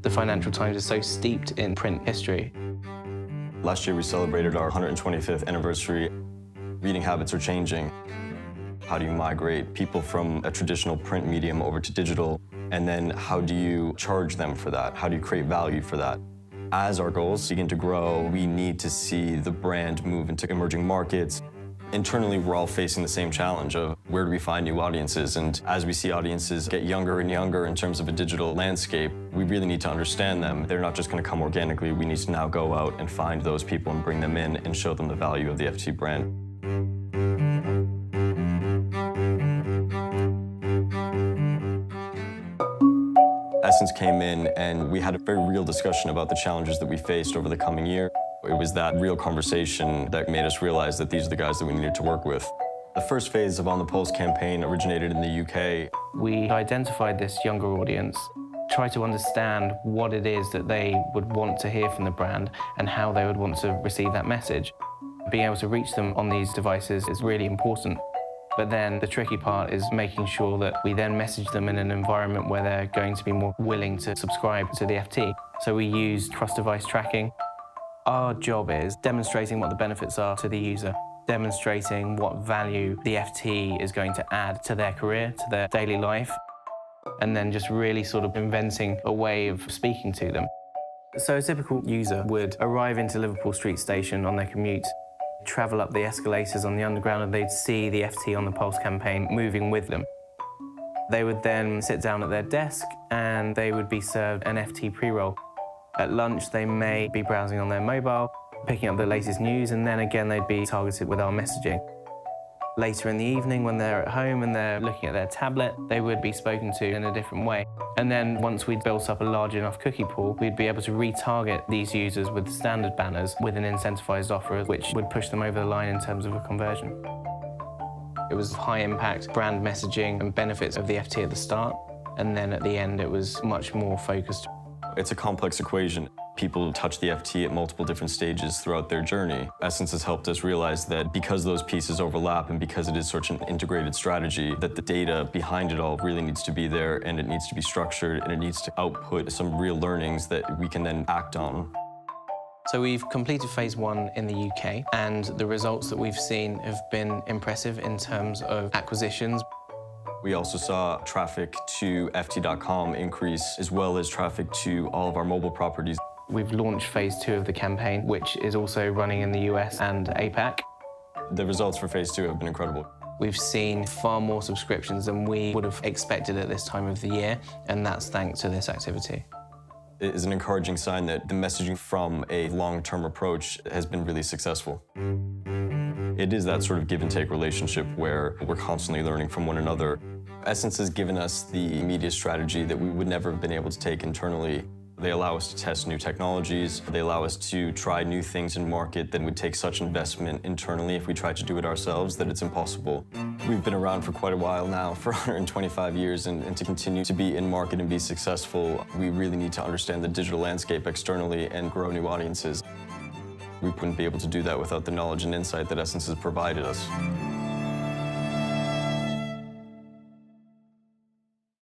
The Financial Times is so steeped in print history. Last year we celebrated our 125th anniversary. Reading habits are changing. How do you migrate people from a traditional print medium over to digital? And then how do you charge them for that? How do you create value for that? As our goals begin to grow, we need to see the brand move into emerging markets. Internally, we're all facing the same challenge of where do we find new audiences? And as we see audiences get younger and younger in terms of a digital landscape, we really need to understand them. They're not just going to come organically. We need to now go out and find those people and bring them in and show them the value of the FT brand. Essence came in and we had a very real discussion about the challenges that we faced over the coming year. It was that real conversation that made us realize that these are the guys that we needed to work with. The first phase of On the Pulse campaign originated in the UK. We identified this younger audience, tried to understand what it is that they would want to hear from the brand and how they would want to receive that message. Being able to reach them on these devices is really important. But then the tricky part is making sure that we then message them in an environment where they're going to be more willing to subscribe to the FT. So we use cross-device tracking. Our job is demonstrating what the benefits are to the user, demonstrating what value the FT is going to add to their career, to their daily life, and then just really sort of inventing a way of speaking to them. So a typical user would arrive into Liverpool Street Station on their commute, travel up the escalators on the Underground, and they'd see the FT on the Pulse campaign moving with them. They would then sit down at their desk and they would be served an FT pre-roll. At lunch, they may be browsing on their mobile, picking up the latest news, and then again they'd be targeted with our messaging. Later in the evening, when they're at home and they're looking at their tablet, they would be spoken to in a different way. And then once we'd built up a large enough cookie pool, we'd be able to retarget these users with standard banners with an incentivized offer, which would push them over the line in terms of a conversion. It was high-impact brand messaging and benefits of the FT at the start, and then at the end it was much more focused. It's a complex equation. People touch the FT at multiple different stages throughout their journey. Essence has helped us realize that because those pieces overlap and because it is such an integrated strategy, that the data behind it all really needs to be there, and it needs to be structured, and it needs to output some real learnings that we can then act on. So we've completed phase 1 in the UK, and the results that we've seen have been impressive in terms of acquisitions. We also saw traffic to FT.com increase, as well as traffic to all of our mobile properties. We've launched phase 2 of the campaign, which is also running in the US and APAC. The results for phase 2 have been incredible. We've seen far more subscriptions than we would have expected at this time of the year, and that's thanks to this activity. It is an encouraging sign that the messaging from a long-term approach has been really successful. It is that sort of give-and-take relationship where we're constantly learning from one another. Essence has given us the media strategy that we would never have been able to take internally. They allow us to test new technologies. They allow us to try new things in market that would take such investment internally if we tried to do it ourselves that it's impossible. We've been around for quite a while now, for 125 years, and to continue to be in market and be successful, we really need to understand the digital landscape externally and grow new audiences. We wouldn't be able to do that without the knowledge and insight that Essence has provided us.